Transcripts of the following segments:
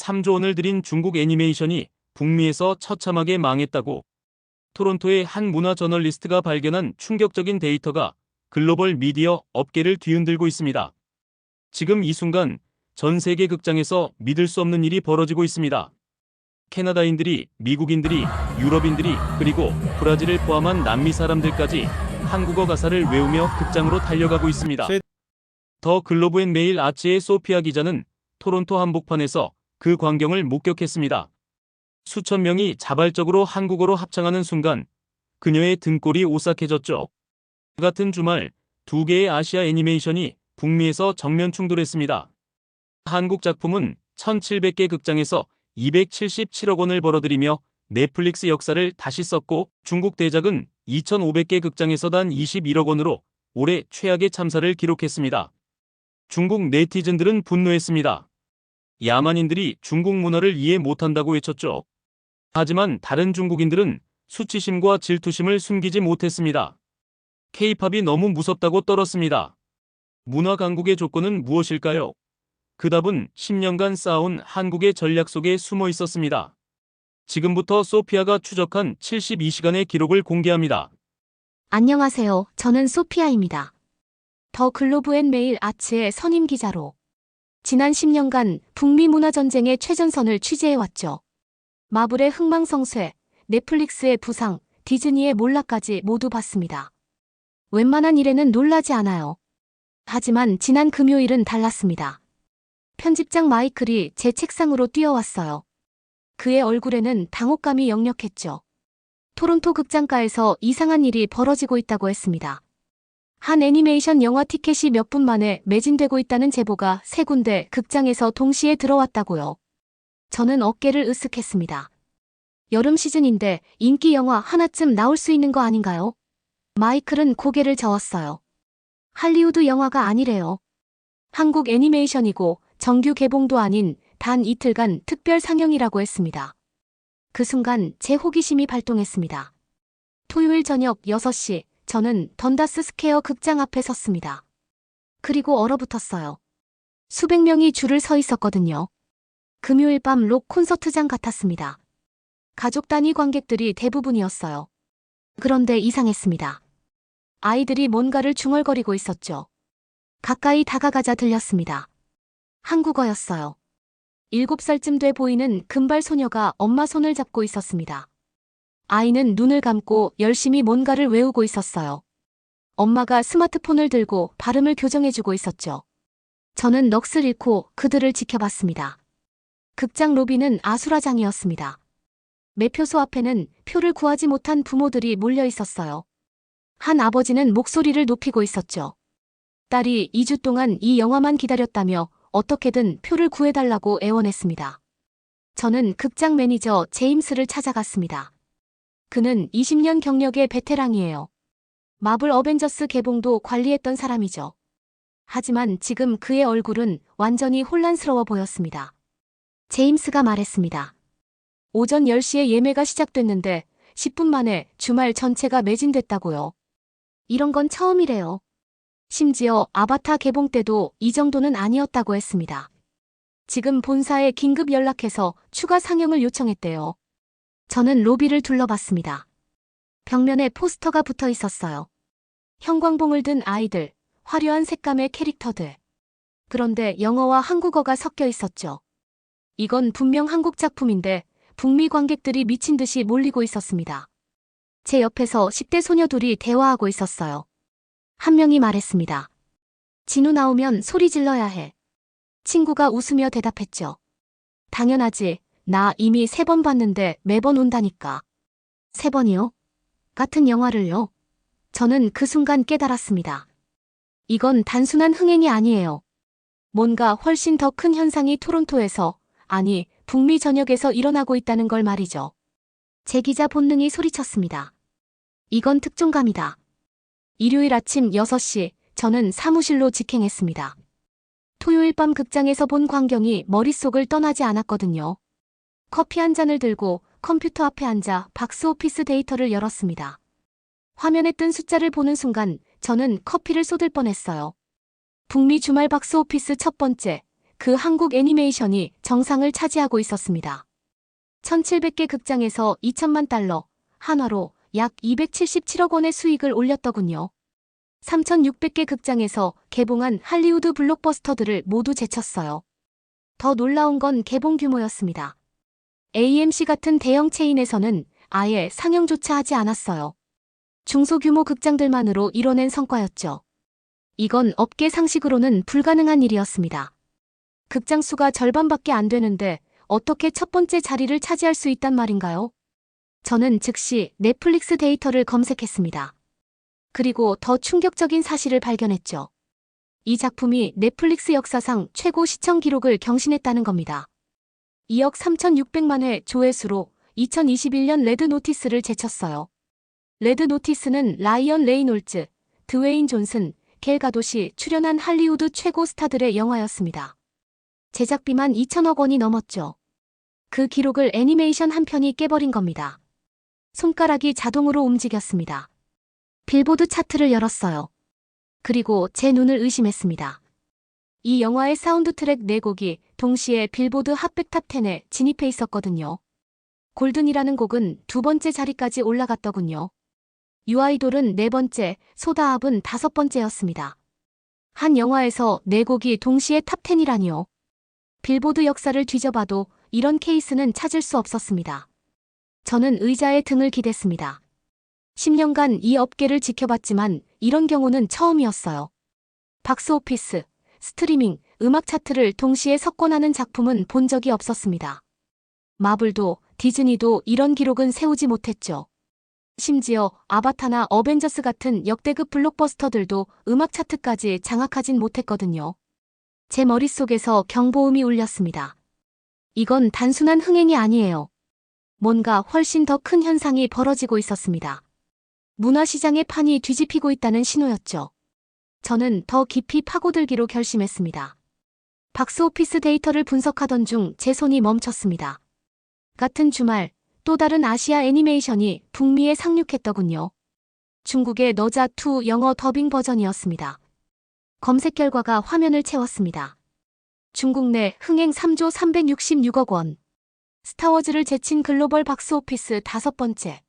3조 원을 들인 중국 애니메이션이 북미에서 처참하게 망했다고 토론토의 한 문화 저널리스트가 발견한 충격적인 데이터가 글로벌 미디어 업계를 뒤흔들고 있습니다. 지금 이 순간 전 세계 극장에서 믿을 수 없는 일이 벌어지고 있습니다. 캐나다인들이, 미국인들이, 유럽인들이, 그리고 브라질을 포함한 남미 사람들까지 한국어 가사를 외우며 극장으로 달려가고 있습니다. 더 글로브 앤 메일 아치의 소피아 기자는 토론토 한복판에서 그 광경을 목격했습니다. 수천 명이 자발적으로 한국어로 합창하는 순간 그녀의 등골이 오싹해졌죠. 같은 주말 두 개의 아시아 애니메이션이 북미에서 정면 충돌했습니다. 한국 작품은 1,700개 극장에서 277억 원을 벌어들이며 넷플릭스 역사를 다시 썼고, 중국 대작은 2,500개 극장에서 단 21억 원으로 올해 최악의 참사를 기록했습니다. 중국 네티즌들은 분노했습니다. 야만인들이 중국 문화를 이해 못한다고 외쳤죠. 하지만 다른 중국인들은 수치심과 질투심을 숨기지 못했습니다. K-팝이 너무 무섭다고 떨었습니다. 문화 강국의 조건은 무엇일까요? 그 답은 10년간 쌓아온 한국의 전략 속에 숨어 있었습니다. 지금부터 소피아가 추적한 72시간의 기록을 공개합니다. 안녕하세요. 저는 소피아입니다. 더 글로브 앤 메일 아츠의 선임 기자로 지난 10년간 북미 문화전쟁의 최전선을 취재해왔죠. 마블의 흥망성쇠, 넷플릭스의 부상, 디즈니의 몰락까지 모두 봤습니다. 웬만한 일에는 놀라지 않아요. 하지만 지난 금요일은 달랐습니다. 편집장 마이클이 제 책상으로 뛰어왔어요. 그의 얼굴에는 당혹감이 역력했죠. 토론토 극장가에서 이상한 일이 벌어지고 있다고 했습니다. 한 애니메이션 영화 티켓이 몇 분 만에 매진되고 있다는 제보가 3군데 극장에서 동시에 들어왔다고요. 저는 어깨를 으쓱했습니다. 여름 시즌인데 인기 영화 하나쯤 나올 수 있는 거 아닌가요? 마이클은 고개를 저었어요. 할리우드 영화가 아니래요. 한국 애니메이션이고 정규 개봉도 아닌 단 이틀간 특별 상영이라고 했습니다. 그 순간 제 호기심이 발동했습니다. 토요일 저녁 6시, 저는 던다스 스퀘어 극장 앞에 섰습니다. 그리고 얼어붙었어요. 수백 명이 줄을 서 있었거든요. 금요일 밤 록 콘서트장 같았습니다. 가족 단위 관객들이 대부분이었어요. 그런데 이상했습니다. 아이들이 뭔가를 중얼거리고 있었죠. 가까이 다가가자 들렸습니다. 한국어였어요. 7살쯤 돼 보이는 금발 소녀가 엄마 손을 잡고 있었습니다. 아이는 눈을 감고 열심히 뭔가를 외우고 있었어요. 엄마가 스마트폰을 들고 발음을 교정해주고 있었죠. 저는 넋을 잃고 그들을 지켜봤습니다. 극장 로비는 아수라장이었습니다. 매표소 앞에는 표를 구하지 못한 부모들이 몰려 있었어요. 한 아버지는 목소리를 높이고 있었죠. 딸이 2주 동안 이 영화만 기다렸다며 어떻게든 표를 구해달라고 애원했습니다. 저는 극장 매니저 제임스를 찾아갔습니다. 그는 20년 경력의 베테랑이에요. 마블 어벤져스 개봉도 관리했던 사람이죠. 하지만 지금 그의 얼굴은 완전히 혼란스러워 보였습니다. 제임스가 말했습니다. 오전 10시에 예매가 시작됐는데 10분 만에 주말 전체가 매진됐다고요. 이런 건 처음이래요. 심지어 아바타 개봉 때도 이 정도는 아니었다고 했습니다. 지금 본사에 긴급 연락해서 추가 상영을 요청했대요. 저는 로비를 둘러봤습니다. 벽면에 포스터가 붙어 있었어요. 형광봉을 든 아이들, 화려한 색감의 캐릭터들. 그런데 영어와 한국어가 섞여 있었죠. 이건 분명 한국 작품인데 북미 관객들이 미친 듯이 몰리고 있었습니다. 제 옆에서 10대 소녀 둘이 대화하고 있었어요. 한 명이 말했습니다. 진우 나오면 소리 질러야 해. 친구가 웃으며 대답했죠. 당연하지. 나 이미 3번 봤는데 매번 온다니까. 3번이요? 같은 영화를요? 저는 그 순간 깨달았습니다. 이건 단순한 흥행이 아니에요. 뭔가 훨씬 더 큰 현상이 토론토에서, 아니, 북미 전역에서 일어나고 있다는 걸 말이죠. 제 기자 본능이 소리쳤습니다. 이건 특종감이다. 일요일 아침 6시, 저는 사무실로 직행했습니다. 토요일 밤 극장에서 본 광경이 머릿속을 떠나지 않았거든요. 커피 한 잔을 들고 컴퓨터 앞에 앉아 박스오피스 데이터를 열었습니다. 화면에 뜬 숫자를 보는 순간 저는 커피를 쏟을 뻔했어요. 북미 주말 박스오피스 첫 번째, 그 한국 애니메이션이 정상을 차지하고 있었습니다. 1700개 극장에서 2천만 달러, 한화로 약 277억 원의 수익을 올렸더군요. 3600개 극장에서 개봉한 할리우드 블록버스터들을 모두 제쳤어요. 더 놀라운 건 개봉 규모였습니다. AMC 같은 대형 체인에서는 아예 상영조차 하지 않았어요. 중소규모 극장들만으로 이뤄낸 성과였죠. 이건 업계 상식으로는 불가능한 일이었습니다. 극장 수가 절반밖에 안 되는데 어떻게 첫 번째 자리를 차지할 수 있단 말인가요? 저는 즉시 넷플릭스 데이터를 검색했습니다. 그리고 더 충격적인 사실을 발견했죠. 이 작품이 넷플릭스 역사상 최고 시청 기록을 경신했다는 겁니다. 2억 3,600만 회 조회수로 2021년 레드 노티스를 제쳤어요. 레드 노티스는 라이언 레이놀즈, 드웨인 존슨, 겔 가돛이 출연한 할리우드 최고 스타들의 영화였습니다. 제작비만 2천억 원이 넘었죠. 그 기록을 애니메이션 한 편이 깨버린 겁니다. 손가락이 자동으로 움직였습니다. 빌보드 차트를 열었어요. 그리고 제 눈을 의심했습니다. 이 영화의 사운드 트랙 4곡이 동시에 빌보드 핫백 탑10에 진입해 있었거든요. 골든이라는 곡은 2번째 자리까지 올라갔더군요. 유아이돌은 4번째, 소다압은 5번째였습니다. 한 영화에서 4곡이 동시에 탑10이라니요. 빌보드 역사를 뒤져봐도 이런 케이스는 찾을 수 없었습니다. 저는 의자에 등을 기댔습니다. 10년간 이 업계를 지켜봤지만 이런 경우는 처음이었어요. 박스오피스, 스트리밍, 음악 차트를 동시에 석권하는 작품은 본 적이 없었습니다. 마블도 디즈니도 이런 기록은 세우지 못했죠. 심지어 아바타나 어벤져스 같은 역대급 블록버스터들도 음악 차트까지 장악하진 못했거든요. 제 머릿속에서 경보음이 울렸습니다. 이건 단순한 흥행이 아니에요. 뭔가 훨씬 더 큰 현상이 벌어지고 있었습니다. 문화시장의 판이 뒤집히고 있다는 신호였죠. 저는 더 깊이 파고들기로 결심했습니다. 박스오피스 데이터를 분석하던 중 제 손이 멈췄습니다. 같은 주말 또 다른 아시아 애니메이션이 북미에 상륙했더군요. 중국의 너자2 영어 더빙 버전이었습니다. 검색 결과가 화면을 채웠습니다. 중국 내 흥행 3조 366억 원. 스타워즈를 제친 글로벌 박스오피스 5번째.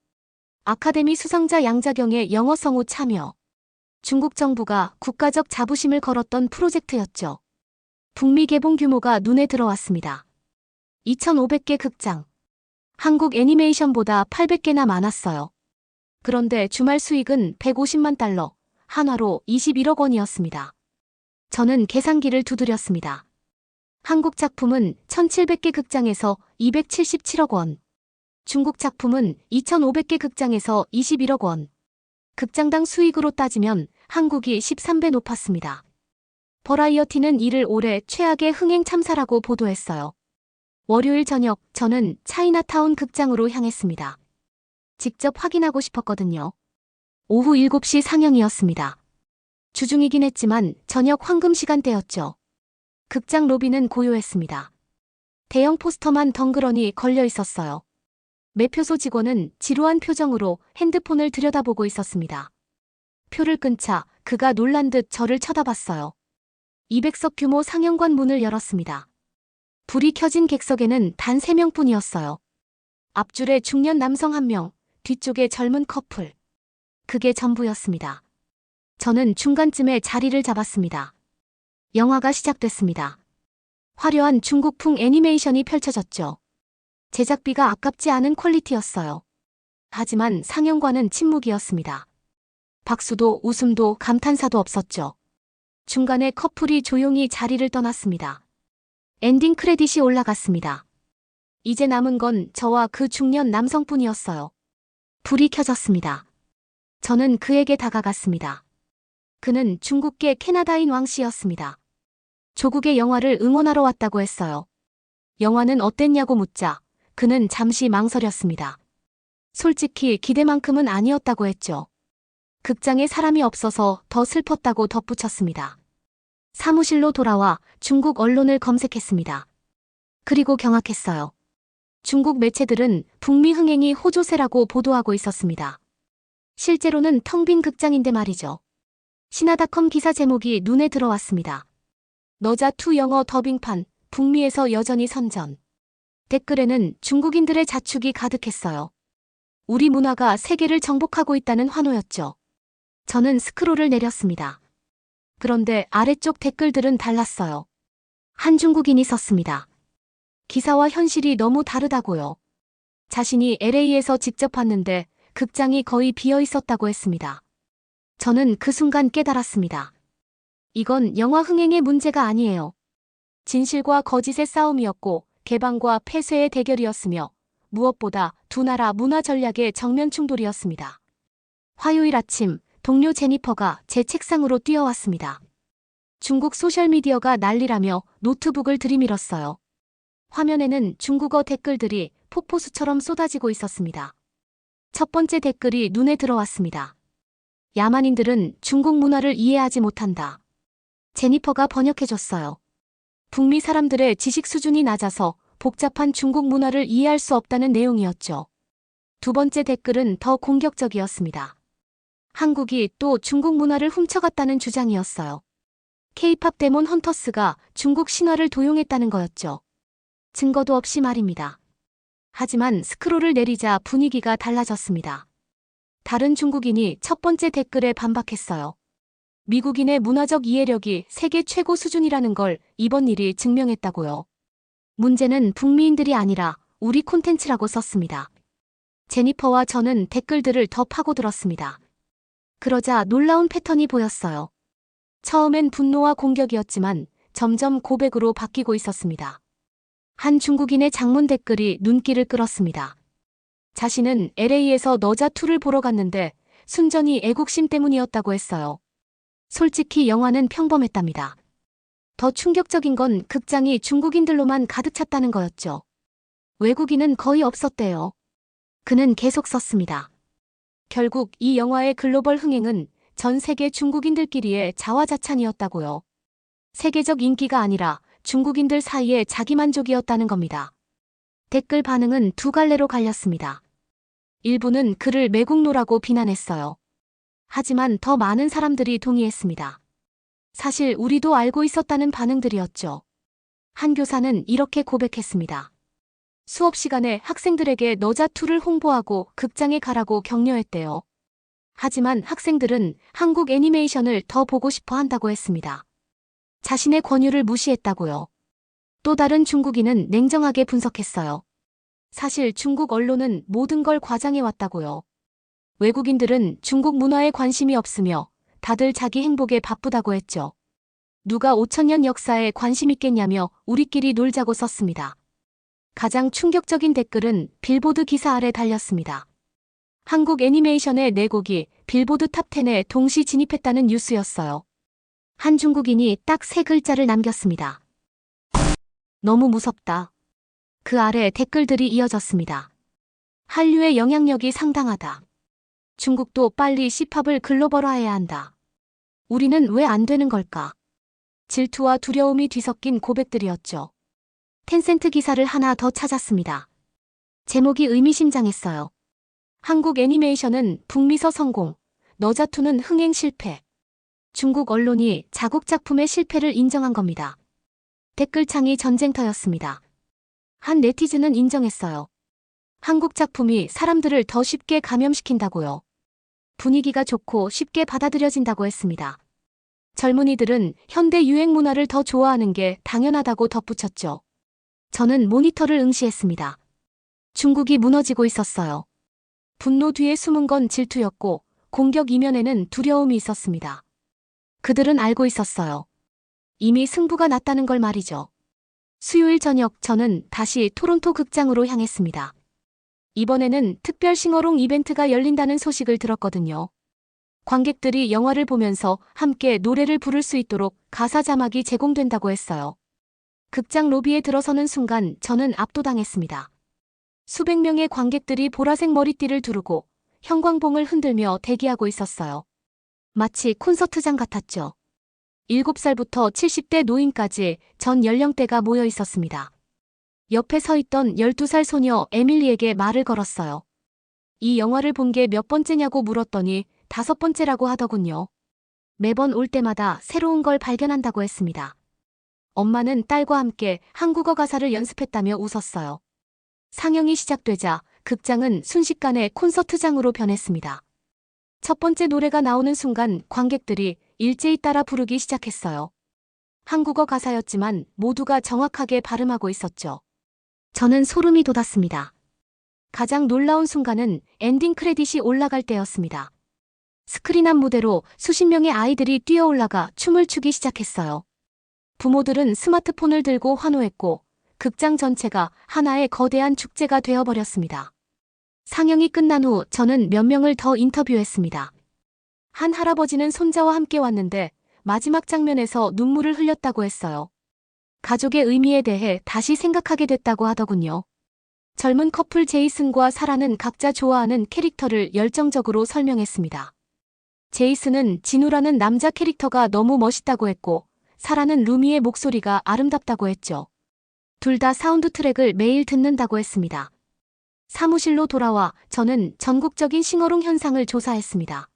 아카데미 수상자 양자경의 영어 성우 참여. 중국 정부가 국가적 자부심을 걸었던 프로젝트였죠. 북미 개봉 규모가 눈에 들어왔습니다. 2,500개 극장. 한국 애니메이션보다 800개나 많았어요. 그런데 주말 수익은 150만 달러, 한화로 21억 원이었습니다. 저는 계산기를 두드렸습니다. 한국 작품은 1,700개 극장에서 277억 원. 중국 작품은 2,500개 극장에서 21억 원. 극장당 수익으로 따지면 한국이 13배 높았습니다. 버라이어티는 이를 올해 최악의 흥행 참사라고 보도했어요. 월요일 저녁 저는 차이나타운 극장으로 향했습니다. 직접 확인하고 싶었거든요. 오후 7시 상영이었습니다. 주중이긴 했지만 저녁 황금 시간대였죠. 극장 로비는 고요했습니다. 대형 포스터만 덩그러니 걸려 있었어요. 매표소 직원은 지루한 표정으로 핸드폰을 들여다보고 있었습니다. 표를 끊자 그가 놀란 듯 저를 쳐다봤어요. 200석 규모 상영관 문을 열었습니다. 불이 켜진 객석에는 단 3명뿐이었어요. 앞줄에 중년 남성 1명, 뒤쪽에 젊은 커플. 그게 전부였습니다. 저는 중간쯤에 자리를 잡았습니다. 영화가 시작됐습니다. 화려한 중국풍 애니메이션이 펼쳐졌죠. 제작비가 아깝지 않은 퀄리티였어요. 하지만 상영관은 침묵이었습니다. 박수도 웃음도 감탄사도 없었죠. 중간에 커플이 조용히 자리를 떠났습니다. 엔딩 크레딧이 올라갔습니다. 이제 남은 건 저와 그 중년 남성뿐이었어요. 불이 켜졌습니다. 저는 그에게 다가갔습니다. 그는 중국계 캐나다인 왕 씨였습니다. 조국의 영화를 응원하러 왔다고 했어요. 영화는 어땠냐고 묻자 그는 잠시 망설였습니다. 솔직히 기대만큼은 아니었다고 했죠. 극장에 사람이 없어서 더 슬펐다고 덧붙였습니다. 사무실로 돌아와 중국 언론을 검색했습니다. 그리고 경악했어요. 중국 매체들은 북미 흥행이 호조세라고 보도하고 있었습니다. 실제로는 텅 빈 극장인데 말이죠. 신화닷컴 기사 제목이 눈에 들어왔습니다. 너자2 영어 더빙판, 북미에서 여전히 선전. 댓글에는 중국인들의 자축이 가득했어요. 우리 문화가 세계를 정복하고 있다는 환호였죠. 저는 스크롤을 내렸습니다. 그런데 아래쪽 댓글들은 달랐어요. 한 중국인이 썼습니다. 기사와 현실이 너무 다르다고요. 자신이 LA에서 직접 봤는데 극장이 거의 비어 있었다고 했습니다. 저는 그 순간 깨달았습니다. 이건 영화 흥행의 문제가 아니에요. 진실과 거짓의 싸움이었고 개방과 폐쇄의 대결이었으며 무엇보다 두 나라 문화 전략의 정면 충돌이었습니다. 화요일 아침 동료 제니퍼가 제 책상으로 뛰어왔습니다. 중국 소셜미디어가 난리라며 노트북을 들이밀었어요. 화면에는 중국어 댓글들이 폭포수처럼 쏟아지고 있었습니다. 첫 번째 댓글이 눈에 들어왔습니다. 야만인들은 중국 문화를 이해하지 못한다. 제니퍼가 번역해줬어요. 북미 사람들의 지식 수준이 낮아서 복잡한 중국 문화를 이해할 수 없다는 내용이었죠. 두 번째 댓글은 더 공격적이었습니다. 한국이 또 중국 문화를 훔쳐갔다는 주장이었어요. K-팝 데몬 헌터스가 중국 신화를 도용했다는 거였죠. 증거도 없이 말입니다. 하지만 스크롤을 내리자 분위기가 달라졌습니다. 다른 중국인이 첫 번째 댓글에 반박했어요. 미국인의 문화적 이해력이 세계 최고 수준이라는 걸 이번 일이 증명했다고요. 문제는 북미인들이 아니라 우리 콘텐츠라고 썼습니다. 제니퍼와 저는 댓글들을 더 파고들었습니다. 그러자 놀라운 패턴이 보였어요. 처음엔 분노와 공격이었지만 점점 고백으로 바뀌고 있었습니다. 한 중국인의 장문 댓글이 눈길을 끌었습니다. 자신은 LA에서 너자2를 보러 갔는데 순전히 애국심 때문이었다고 했어요. 솔직히 영화는 평범했답니다. 더 충격적인 건 극장이 중국인들로만 가득 찼다는 거였죠. 외국인은 거의 없었대요. 그는 계속 썼습니다. 결국 이 영화의 글로벌 흥행은 전 세계 중국인들끼리의 자화자찬이었다고요. 세계적 인기가 아니라 중국인들 사이의 자기만족이었다는 겁니다. 댓글 반응은 두 갈래로 갈렸습니다. 일부는 그를 매국노라고 비난했어요. 하지만 더 많은 사람들이 동의했습니다. 사실 우리도 알고 있었다는 반응들이었죠. 한 교사는 이렇게 고백했습니다. 수업 시간에 학생들에게 너자2를 홍보하고 극장에 가라고 격려했대요. 하지만 학생들은 한국 애니메이션을 더 보고 싶어 한다고 했습니다. 자신의 권유를 무시했다고요. 또 다른 중국인은 냉정하게 분석했어요. 사실 중국 언론은 모든 걸 과장해왔다고요. 외국인들은 중국 문화에 관심이 없으며 다들 자기 행복에 바쁘다고 했죠. 누가 5천년 역사에 관심 있겠냐며 우리끼리 놀자고 썼습니다. 가장 충격적인 댓글은 빌보드 기사 아래 달렸습니다. 한국 애니메이션의 4곡이 빌보드 탑10에 동시 진입했다는 뉴스였어요. 한 중국인이 딱 3글자를 남겼습니다. 너무 무섭다. 그 아래 댓글들이 이어졌습니다. 한류의 영향력이 상당하다. 중국도 빨리 C팝을 글로벌화해야 한다. 우리는 왜 안 되는 걸까? 질투와 두려움이 뒤섞인 고백들이었죠. 텐센트 기사를 하나 더 찾았습니다. 제목이 의미심장했어요. 한국 애니메이션은 북미서 성공, 너자2는 흥행 실패. 중국 언론이 자국 작품의 실패를 인정한 겁니다. 댓글창이 전쟁터였습니다. 한 네티즌은 인정했어요. 한국 작품이 사람들을 더 쉽게 감염시킨다고요. 분위기가 좋고 쉽게 받아들여진다고 했습니다. 젊은이들은 현대 유행 문화를 더 좋아하는 게 당연하다고 덧붙였죠. 저는 모니터를 응시했습니다. 중국이 무너지고 있었어요. 분노 뒤에 숨은 건 질투였고 공격 이면에는 두려움이 있었습니다. 그들은 알고 있었어요. 이미 승부가 났다는 걸 말이죠. 수요일 저녁 저는 다시 토론토 극장으로 향했습니다. 이번에는 특별 싱어롱 이벤트가 열린다는 소식을 들었거든요. 관객들이 영화를 보면서 함께 노래를 부를 수 있도록 가사 자막이 제공된다고 했어요. 극장 로비에 들어서는 순간 저는 압도당했습니다. 수백 명의 관객들이 보라색 머리띠를 두르고 형광봉을 흔들며 대기하고 있었어요. 마치 콘서트장 같았죠. 7살부터 70대 노인까지 전 연령대가 모여 있었습니다. 옆에 서 있던 12살 소녀 에밀리에게 말을 걸었어요. 이 영화를 본 게 몇 번째냐고 물었더니 5번째라고 하더군요. 매번 올 때마다 새로운 걸 발견한다고 했습니다. 엄마는 딸과 함께 한국어 가사를 연습했다며 웃었어요. 상영이 시작되자 극장은 순식간에 콘서트장으로 변했습니다. 첫 번째 노래가 나오는 순간 관객들이 일제히 따라 부르기 시작했어요. 한국어 가사였지만 모두가 정확하게 발음하고 있었죠. 저는 소름이 돋았습니다. 가장 놀라운 순간은 엔딩 크레딧이 올라갈 때였습니다. 스크린 앞 무대로 수십 명의 아이들이 뛰어 올라가 춤을 추기 시작했어요. 부모들은 스마트폰을 들고 환호했고 극장 전체가 하나의 거대한 축제가 되어버렸습니다. 상영이 끝난 후 저는 몇 명을 더 인터뷰했습니다. 한 할아버지는 손자와 함께 왔는데 마지막 장면에서 눈물을 흘렸다고 했어요. 가족의 의미에 대해 다시 생각하게 됐다고 하더군요. 젊은 커플 제이슨과 사라는 각자 좋아하는 캐릭터를 열정적으로 설명했습니다. 제이슨은 진우라는 남자 캐릭터가 너무 멋있다고 했고, 사라는 루미의 목소리가 아름답다고 했죠. 둘 다 사운드 트랙을 매일 듣는다고 했습니다. 사무실로 돌아와 저는 전국적인 싱어롱 현상을 조사했습니다.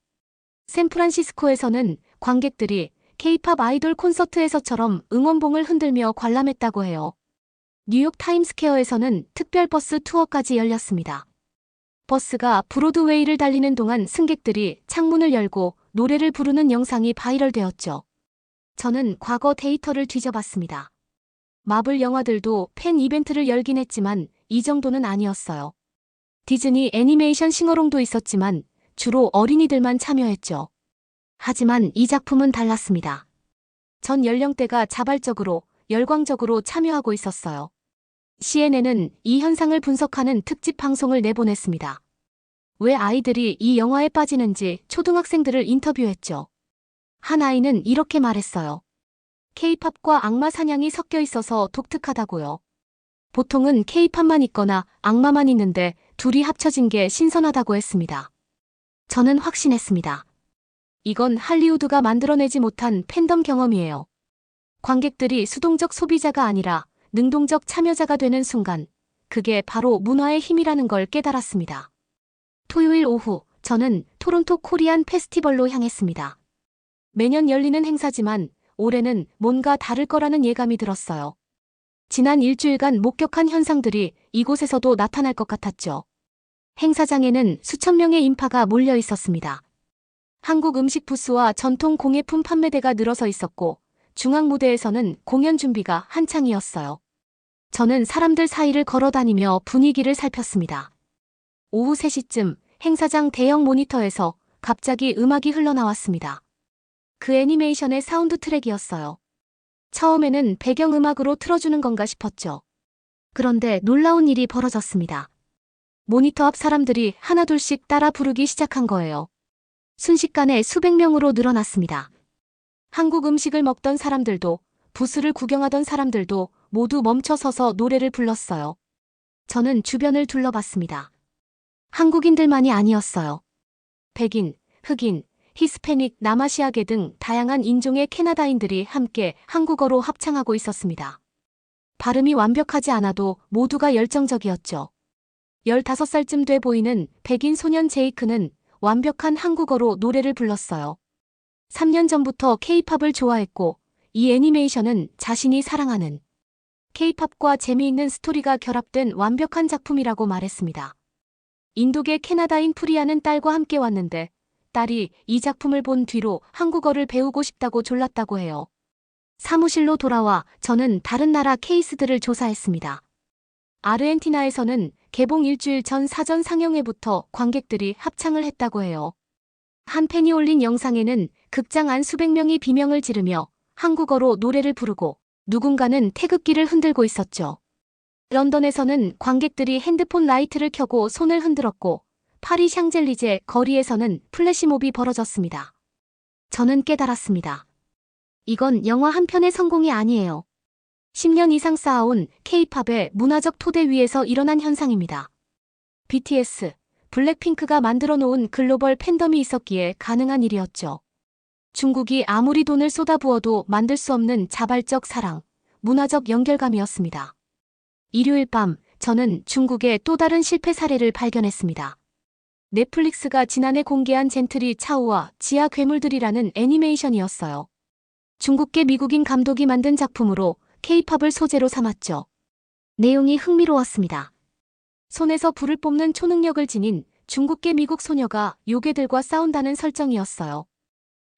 샌프란시스코에서는 관객들이 K-팝 아이돌 콘서트에서처럼 응원봉을 흔들며 관람했다고 해요. 뉴욕 타임스퀘어에서는 특별 버스 투어까지 열렸습니다. 버스가 브로드웨이를 달리는 동안 승객들이 창문을 열고 노래를 부르는 영상이 바이럴되었죠. 저는 과거 데이터를 뒤져봤습니다. 마블 영화들도 팬 이벤트를 열긴 했지만 이 정도는 아니었어요. 디즈니 애니메이션 싱어롱도 있었지만 주로 어린이들만 참여했죠. 하지만 이 작품은 달랐습니다. 전 연령대가 자발적으로, 열광적으로 참여하고 있었어요. CNN은 이 현상을 분석하는 특집 방송을 내보냈습니다. 왜 아이들이 이 영화에 빠지는지 초등학생들을 인터뷰했죠. 한 아이는 이렇게 말했어요. K-팝과 악마 사냥이 섞여 있어서 독특하다고요. 보통은 K-팝만 있거나 악마만 있는데 둘이 합쳐진 게 신선하다고 했습니다. 저는 확신했습니다. 이건 할리우드가 만들어내지 못한 팬덤 경험이에요. 관객들이 수동적 소비자가 아니라 능동적 참여자가 되는 순간, 그게 바로 문화의 힘이라는 걸 깨달았습니다. 토요일 오후, 저는 토론토 코리안 페스티벌로 향했습니다. 매년 열리는 행사지만 올해는 뭔가 다를 거라는 예감이 들었어요. 지난 일주일간 목격한 현상들이 이곳에서도 나타날 것 같았죠. 행사장에는 수천 명의 인파가 몰려 있었습니다. 한국 음식 부스와 전통 공예품 판매대가 늘어서 있었고 중앙 무대에서는 공연 준비가 한창이었어요. 저는 사람들 사이를 걸어다니며 분위기를 살폈습니다. 오후 3시쯤 행사장 대형 모니터에서 갑자기 음악이 흘러나왔습니다. 그 애니메이션의 사운드 트랙이었어요. 처음에는 배경음악으로 틀어주는 건가 싶었죠. 그런데 놀라운 일이 벌어졌습니다. 모니터 앞 사람들이 하나둘씩 따라 부르기 시작한 거예요. 순식간에 수백 명으로 늘어났습니다. 한국 음식을 먹던 사람들도, 부스를 구경하던 사람들도 모두 멈춰서서 노래를 불렀어요. 저는 주변을 둘러봤습니다. 한국인들만이 아니었어요. 백인, 흑인, 히스패닉, 남아시아계 등 다양한 인종의 캐나다인들이 함께 한국어로 합창하고 있었습니다. 발음이 완벽하지 않아도 모두가 열정적이었죠. 15살쯤 돼 보이는 백인 소년 제이크는 완벽한 한국어로 노래를 불렀어요. 3년 전부터 K-팝을 좋아했고 이 애니메이션은 자신이 사랑하는 K-팝과 재미있는 스토리가 결합된 완벽한 작품이라고 말했습니다. 인도계 캐나다인 프리아는 딸과 함께 왔는데 딸이 이 작품을 본 뒤로 한국어를 배우고 싶다고 졸랐다고 해요. 사무실로 돌아와 저는 다른 나라 케이스들을 조사했습니다. 아르헨티나에서는 개봉 일주일 전 사전 상영회부터 관객들이 합창을 했다고 해요. 한 팬이 올린 영상에는 극장 안 수백 명이 비명을 지르며 한국어로 노래를 부르고 누군가는 태극기를 흔들고 있었죠. 런던에서는 관객들이 핸드폰 라이트를 켜고 손을 흔들었고 파리 샹젤리제 거리에서는 플래시몹이 벌어졌습니다. 저는 깨달았습니다. 이건 영화 한 편의 성공이 아니에요. 10년 이상 쌓아온 K-팝의 문화적 토대 위에서 일어난 현상입니다. BTS, 블랙핑크가 만들어 놓은 글로벌 팬덤이 있었기에 가능한 일이었죠. 중국이 아무리 돈을 쏟아부어도 만들 수 없는 자발적 사랑, 문화적 연결감이었습니다. 일요일 밤, 저는 중국의 또 다른 실패 사례를 발견했습니다. 넷플릭스가 지난해 공개한 젠트리 차오와 지하 괴물들이라는 애니메이션이었어요. 중국계 미국인 감독이 만든 작품으로 K-팝을 소재로 삼았죠. 내용이 흥미로웠습니다. 손에서 불을 뿜는 초능력을 지닌 중국계 미국 소녀가 요괴들과 싸운다는 설정이었어요.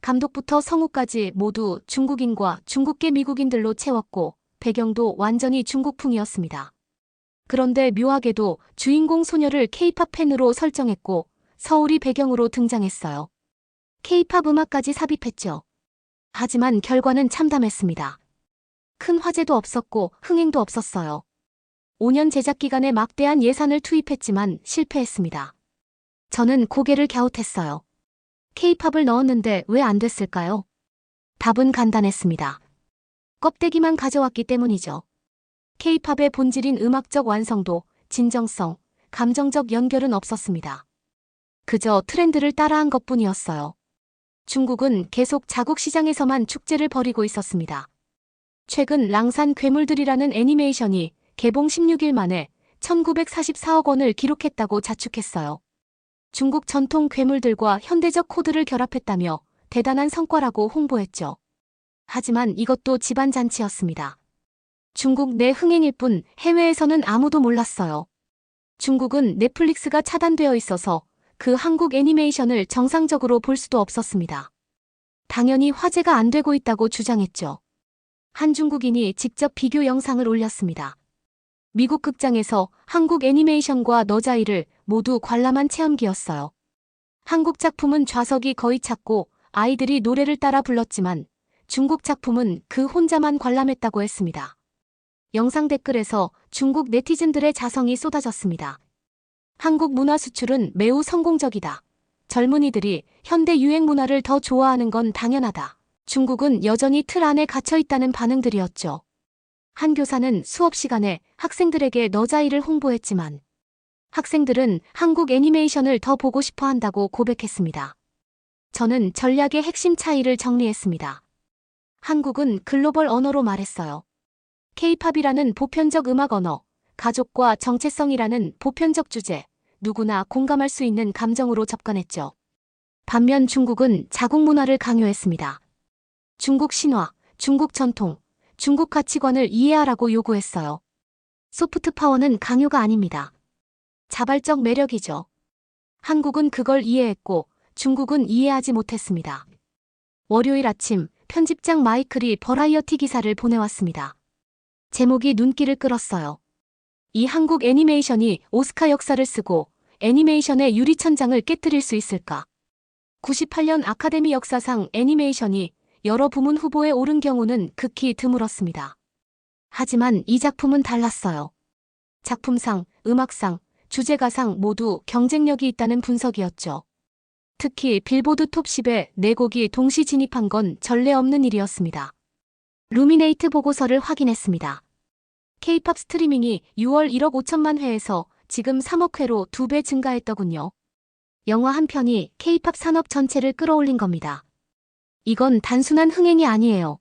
감독부터 성우까지 모두 중국인과 중국계 미국인들로 채웠고 배경도 완전히 중국풍이었습니다. 그런데 묘하게도 주인공 소녀를 K-팝 팬으로 설정했고 서울이 배경으로 등장했어요. K-팝 음악까지 삽입했죠. 하지만 결과는 참담했습니다. 큰 화제도 없었고 흥행도 없었어요. 5년 제작 기간에 막대한 예산을 투입했지만 실패했습니다. 저는 고개를 갸웃했어요. K-팝을 넣었는데 왜 안 됐을까요? 답은 간단했습니다. 껍데기만 가져왔기 때문이죠. K-팝의 본질인 음악적 완성도, 진정성, 감정적 연결은 없었습니다. 그저 트렌드를 따라한 것뿐이었어요. 중국은 계속 자국 시장에서만 축제를 벌이고 있었습니다. 최근 랑산 괴물들이라는 애니메이션이 개봉 16일 만에 1944억 원을 기록했다고 자축했어요. 중국 전통 괴물들과 현대적 코드를 결합했다며 대단한 성과라고 홍보했죠. 하지만 이것도 집안잔치였습니다. 중국 내 흥행일 뿐 해외에서는 아무도 몰랐어요. 중국은 넷플릭스가 차단되어 있어서 그 한국 애니메이션을 정상적으로 볼 수도 없었습니다. 당연히 화제가 안 되고 있다고 주장했죠. 한 중국인이 직접 비교 영상을 올렸습니다. 미국 극장에서 한국 애니메이션과 너자이를 모두 관람한 체험기였어요. 한국 작품은 좌석이 거의 찼고 아이들이 노래를 따라 불렀지만 중국 작품은 그 혼자만 관람했다고 했습니다. 영상 댓글에서 중국 네티즌들의 자성이 쏟아졌습니다. 한국 문화 수출은 매우 성공적이다. 젊은이들이 현대 유행 문화를 더 좋아하는 건 당연하다. 중국은 여전히 틀 안에 갇혀 있다는 반응들이었죠. 한 교사는 수업 시간에 학생들에게 너자이를 홍보했지만 학생들은 한국 애니메이션을 더 보고 싶어 한다고 고백했습니다. 저는 전략의 핵심 차이를 정리했습니다. 한국은 글로벌 언어로 말했어요. K-팝이라는 보편적 음악 언어, 가족과 정체성이라는 보편적 주제, 누구나 공감할 수 있는 감정으로 접근했죠. 반면 중국은 자국 문화를 강요했습니다. 중국 신화, 중국 전통, 중국 가치관을 이해하라고 요구했어요. 소프트 파워는 강요가 아닙니다. 자발적 매력이죠. 한국은 그걸 이해했고 중국은 이해하지 못했습니다. 월요일 아침 편집장 마이클이 버라이어티 기사를 보내왔습니다. 제목이 눈길을 끌었어요. 이 한국 애니메이션이 오스카 역사를 쓰고 애니메이션의 유리천장을 깨뜨릴 수 있을까? 98년 아카데미 역사상 애니메이션이 여러 부문 후보에 오른 경우는 극히 드물었습니다. 하지만 이 작품은 달랐어요. 작품상, 음악상, 주제가상 모두 경쟁력이 있다는 분석이었죠. 특히 빌보드 톱10에 4곡이 동시 진입한 건 전례 없는 일이었습니다. 루미네이트 보고서를 확인했습니다. K-팝 스트리밍이 6월 1억 5천만 회에서 지금 3억 회로 2배 증가했더군요. 영화 한 편이 K-팝 산업 전체를 끌어올린 겁니다. 이건 단순한 흥행이 아니에요.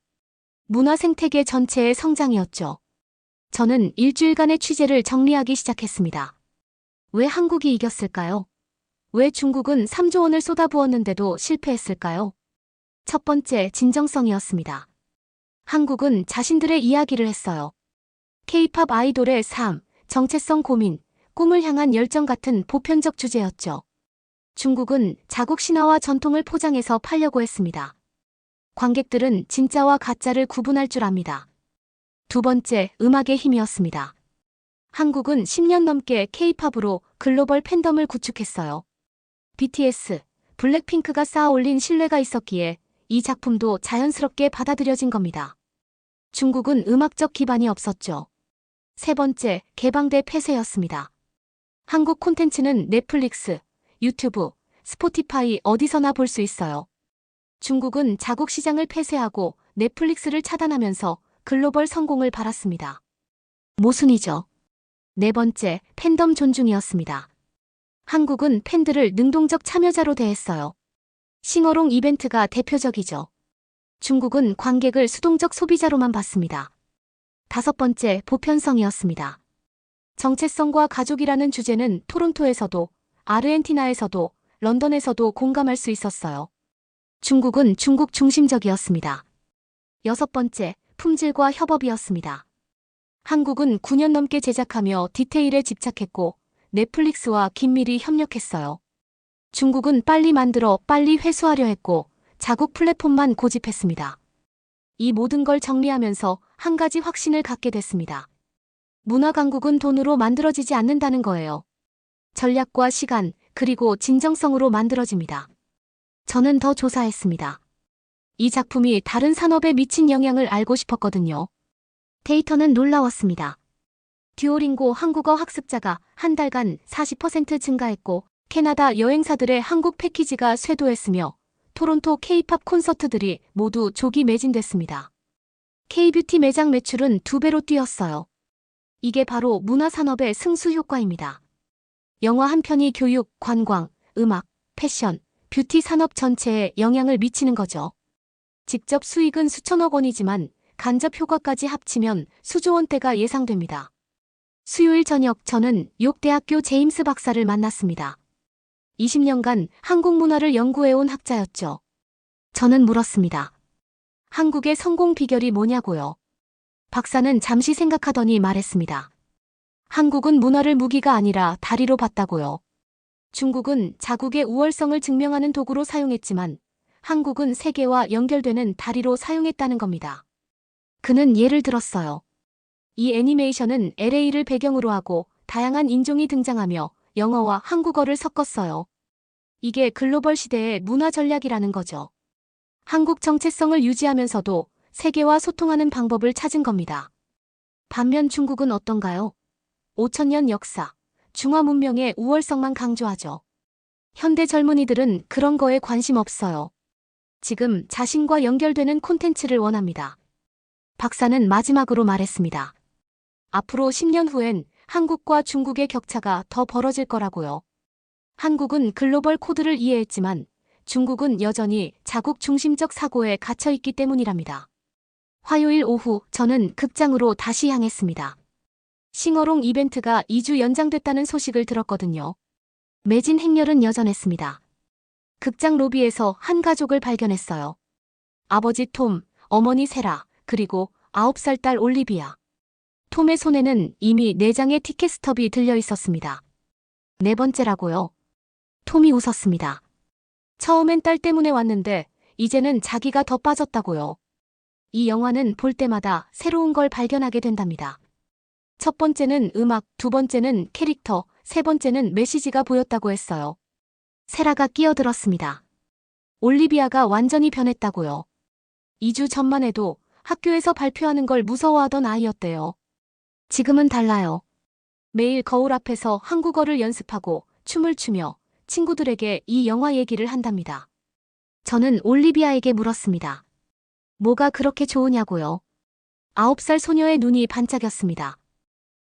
문화 생태계 전체의 성장이었죠. 저는 일주일간의 취재를 정리하기 시작했습니다. 왜 한국이 이겼을까요? 왜 중국은 3조 원을 쏟아부었는데도 실패했을까요? 첫 번째, 진정성이었습니다. 한국은 자신들의 이야기를 했어요. K-팝 아이돌의 삶, 정체성 고민, 꿈을 향한 열정 같은 보편적 주제였죠. 중국은 자국 신화와 전통을 포장해서 팔려고 했습니다. 관객들은 진짜와 가짜를 구분할 줄 압니다. 두 번째, 음악의 힘이었습니다. 한국은 10년 넘게 K-팝으로 글로벌 팬덤을 구축했어요. BTS, 블랙핑크가 쌓아 올린 신뢰가 있었기에 이 작품도 자연스럽게 받아들여진 겁니다. 중국은 음악적 기반이 없었죠. 세 번째, 개방대 폐쇄였습니다. 한국 콘텐츠는 넷플릭스, 유튜브, 스포티파이 어디서나 볼 수 있어요. 중국은 자국 시장을 폐쇄하고 넷플릭스를 차단하면서 글로벌 성공을 바랐습니다. 모순이죠. 네 번째, 팬덤 존중이었습니다. 한국은 팬들을 능동적 참여자로 대했어요. 싱어롱 이벤트가 대표적이죠. 중국은 관객을 수동적 소비자로만 봤습니다. 다섯 번째, 보편성이었습니다. 정체성과 가족이라는 주제는 토론토에서도, 아르헨티나에서도, 런던에서도 공감할 수 있었어요. 중국은 중국 중심적이었습니다. 여섯 번째, 품질과 협업이었습니다. 한국은 9년 넘게 제작하며 디테일에 집착했고 넷플릭스와 긴밀히 협력했어요. 중국은 빨리 만들어 빨리 회수하려 했고 자국 플랫폼만 고집했습니다. 이 모든 걸 정리하면서 한 가지 확신을 갖게 됐습니다. 문화 강국은 돈으로 만들어지지 않는다는 거예요. 전략과 시간, 그리고 진정성으로 만들어집니다. 저는 더 조사했습니다. 이 작품이 다른 산업에 미친 영향을 알고 싶었거든요. 데이터는 놀라웠습니다. 듀오링고 한국어 학습자가 한 달간 40% 증가했고 캐나다 여행사들의 한국 패키지가 쇄도했으며 토론토 K-팝 콘서트들이 모두 조기 매진됐습니다. K-뷰티 매장 매출은 2배로 뛰었어요. 이게 바로 문화산업의 승수 효과입니다. 영화 한 편이 교육, 관광, 음악, 패션, 뷰티 산업 전체에 영향을 미치는 거죠. 직접 수익은 수천억 원이지만 간접 효과까지 합치면 수조 원대가 예상됩니다. 수요일 저녁 저는 욕 대학교 제임스 박사를 만났습니다. 20년간 한국 문화를 연구해온 학자였죠. 저는 물었습니다. 한국의 성공 비결이 뭐냐고요? 박사는 잠시 생각하더니 말했습니다. 한국은 문화를 무기가 아니라 다리로 봤다고요. 중국은 자국의 우월성을 증명하는 도구로 사용했지만 한국은 세계와 연결되는 다리로 사용했다는 겁니다. 그는 예를 들었어요. 이 애니메이션은 LA를 배경으로 하고 다양한 인종이 등장하며 영어와 한국어를 섞었어요. 이게 글로벌 시대의 문화 전략이라는 거죠. 한국 정체성을 유지하면서도 세계와 소통하는 방법을 찾은 겁니다. 반면 중국은 어떤가요? 5천년 역사, 중화 문명의 우월성만 강조하죠. 현대 젊은이들은 그런 거에 관심 없어요. 지금 자신과 연결되는 콘텐츠를 원합니다. 박사는 마지막으로 말했습니다. 앞으로 10년 후엔 한국과 중국의 격차가 더 벌어질 거라고요. 한국은 글로벌 코드를 이해했지만 중국은 여전히 자국 중심적 사고에 갇혀있기 때문이랍니다. 화요일 오후 저는 극장으로 다시 향했습니다. 싱어롱 이벤트가 2주 연장됐다는 소식을 들었거든요. 매진 행렬은 여전했습니다. 극장 로비에서 한 가족을 발견했어요. 아버지 톰, 어머니 세라, 그리고 9살 딸 올리비아. 톰의 손에는 이미 4장의 티켓 스톱이 들려 있었습니다. 4번째라고요. 톰이 웃었습니다. 처음엔 딸 때문에 왔는데 이제는 자기가 더 빠졌다고요. 이 영화는 볼 때마다 새로운 걸 발견하게 된답니다. 첫 번째는 음악, 두 번째는 캐릭터, 세 번째는 메시지가 보였다고 했어요. 세라가 끼어들었습니다. 올리비아가 완전히 변했다고요. 2주 전만 해도 학교에서 발표하는 걸 무서워하던 아이였대요. 지금은 달라요. 매일 거울 앞에서 한국어를 연습하고 춤을 추며 친구들에게 이 영화 얘기를 한답니다. 저는 올리비아에게 물었습니다. 뭐가 그렇게 좋으냐고요? 9살 소녀의 눈이 반짝였습니다.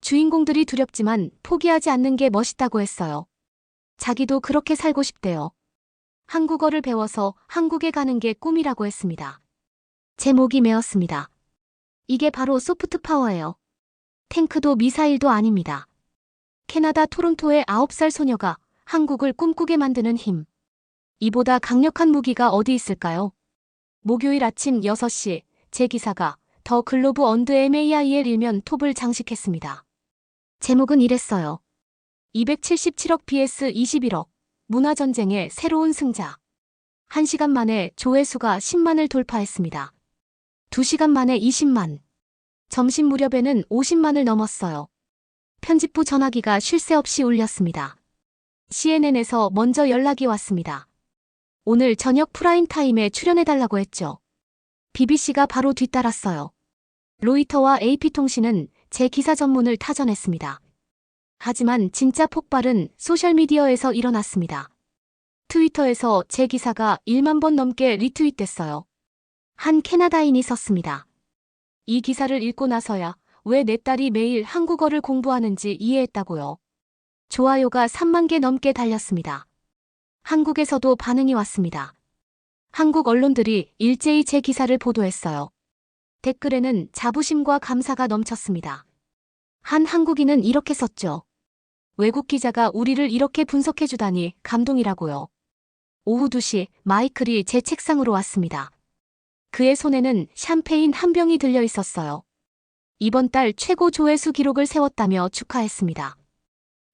주인공들이 두렵지만 포기하지 않는 게 멋있다고 했어요. 자기도 그렇게 살고 싶대요. 한국어를 배워서 한국에 가는 게 꿈이라고 했습니다. 제 목이 메었습니다. 이게 바로 소프트 파워예요. 탱크도 미사일도 아닙니다. 캐나다 토론토의 9살 소녀가 한국을 꿈꾸게 만드는 힘. 이보다 강력한 무기가 어디 있을까요? 목요일 아침 6시 제 기사가 더 글로브 언드 MAIL 일면 톱을 장식했습니다. 제목은 이랬어요. 277억 vs 21억. 문화전쟁의 새로운 승자. 1시간 만에 조회수가 10만을 돌파했습니다. 2시간 만에 20만. 점심 무렵에는 50만을 넘었어요. 편집부 전화기가 쉴 새 없이 울렸습니다. CNN에서 먼저 연락이 왔습니다. 오늘 저녁 프라임타임에 출연해달라고 했죠. BBC가 바로 뒤따랐어요. 로이터와 AP통신은 제 기사 전문을 타전했습니다. 하지만 진짜 폭발은 소셜미디어에서 일어났습니다. 트위터에서 제 기사가 1만 번 넘게 리트윗됐어요. 한 캐나다인이 썼습니다. 이 기사를 읽고 나서야 왜 내 딸이 매일 한국어를 공부하는지 이해했다고요. 좋아요가 3만 개 넘게 달렸습니다. 한국에서도 반응이 왔습니다. 한국 언론들이 일제히 제 기사를 보도했어요. 댓글에는 자부심과 감사가 넘쳤습니다. 한 한국인은 이렇게 썼죠. 외국 기자가 우리를 이렇게 분석해주다니 감동이라고요. 오후 2시 마이클이 제 책상으로 왔습니다. 그의 손에는 샴페인 한 병이 들려 있었어요. 이번 달 최고 조회수 기록을 세웠다며 축하했습니다.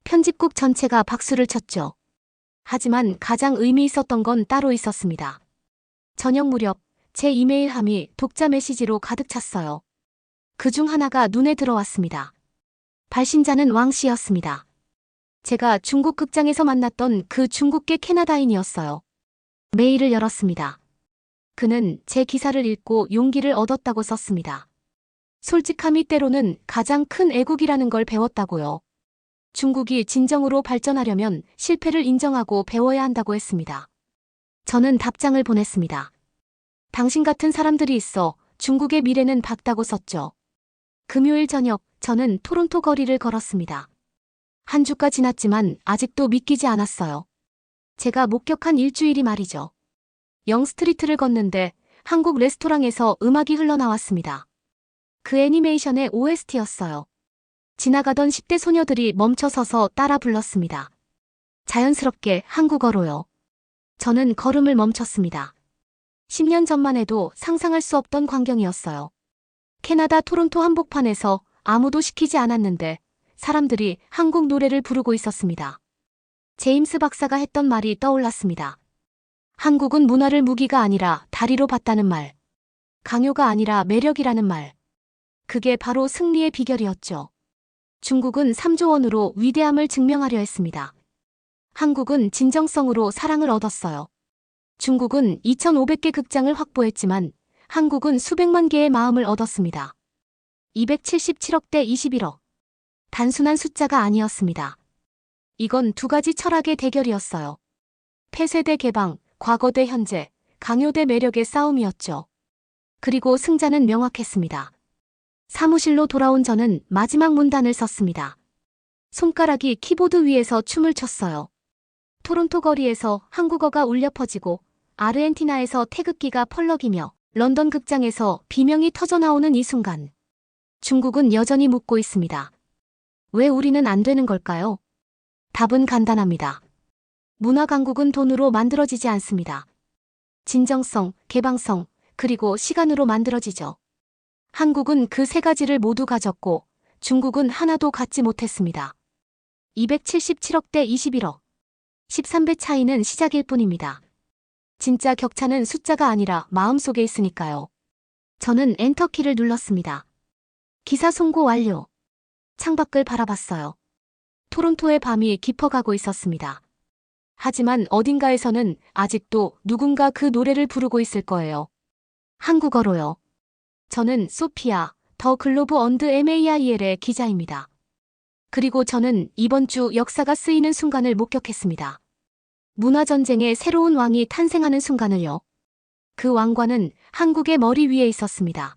편집국 전체가 박수를 쳤죠. 하지만 가장 의미 있었던 건 따로 있었습니다. 저녁 무렵 제 이메일함이 독자 메시지로 가득 찼어요. 그중 하나가 눈에 들어왔습니다. 발신자는 왕 씨였습니다. 제가 중국 극장에서 만났던 그 중국계 캐나다인이었어요. 메일을 열었습니다. 그는 제 기사를 읽고 용기를 얻었다고 썼습니다. 솔직함이 때로는 가장 큰 애국이라는 걸 배웠다고요. 중국이 진정으로 발전하려면 실패를 인정하고 배워야 한다고 했습니다. 저는 답장을 보냈습니다. 당신 같은 사람들이 있어 중국의 미래는 밝다고 썼죠. 금요일 저녁 저는 토론토 거리를 걸었습니다. 한 주가 지났지만 아직도 믿기지 않았어요. 제가 목격한 일주일이 말이죠. 영스트리트를 걷는데 한국 레스토랑에서 음악이 흘러나왔습니다. 그 애니메이션의 OST였어요. 지나가던 10대 소녀들이 멈춰서서 따라 불렀습니다. 자연스럽게 한국어로요. 저는 걸음을 멈췄습니다. 10년 전만 해도 상상할 수 없던 광경이었어요. 캐나다 토론토 한복판에서 아무도 시키지 않았는데 사람들이 한국 노래를 부르고 있었습니다. 제임스 박사가 했던 말이 떠올랐습니다. 한국은 문화를 무기가 아니라 다리로 봤다는 말. 강요가 아니라 매력이라는 말. 그게 바로 승리의 비결이었죠. 중국은 3조 원으로 위대함을 증명하려 했습니다. 한국은 진정성으로 사랑을 얻었어요. 중국은 2,500개 극장을 확보했지만 한국은 수백만 개의 마음을 얻었습니다. 277억 대 21억. 단순한 숫자가 아니었습니다. 이건 두 가지 철학의 대결이었어요. 폐쇄 대 개방, 과거 대 현재, 강요 대 매력의 싸움이었죠. 그리고 승자는 명확했습니다. 사무실로 돌아온 저는 마지막 문단을 썼습니다. 손가락이 키보드 위에서 춤을 췄어요. 토론토 거리에서 한국어가 울려 퍼지고 아르헨티나에서 태극기가 펄럭이며 런던 극장에서 비명이 터져나오는 이 순간. 중국은 여전히 묻고 있습니다. 왜 우리는 안 되는 걸까요? 답은 간단합니다. 문화 강국은 돈으로 만들어지지 않습니다. 진정성, 개방성, 그리고 시간으로 만들어지죠. 한국은 그 세 가지를 모두 가졌고 중국은 하나도 갖지 못했습니다. 277억 대 21억. 13배 차이는 시작일 뿐입니다. 진짜 격차는 숫자가 아니라 마음속에 있으니까요. 저는 엔터키를 눌렀습니다. 기사 송고 완료. 창밖을 바라봤어요. 토론토의 밤이 깊어가고 있었습니다. 하지만 어딘가에서는 아직도 누군가 그 노래를 부르고 있을 거예요. 한국어로요. 저는 소피아, 더 글로브 언드 MAIL의 기자입니다. 그리고 저는 이번 주 역사가 쓰이는 순간을 목격했습니다. 문화전쟁의 새로운 왕이 탄생하는 순간을요. 그 왕관은 한국의 머리 위에 있었습니다.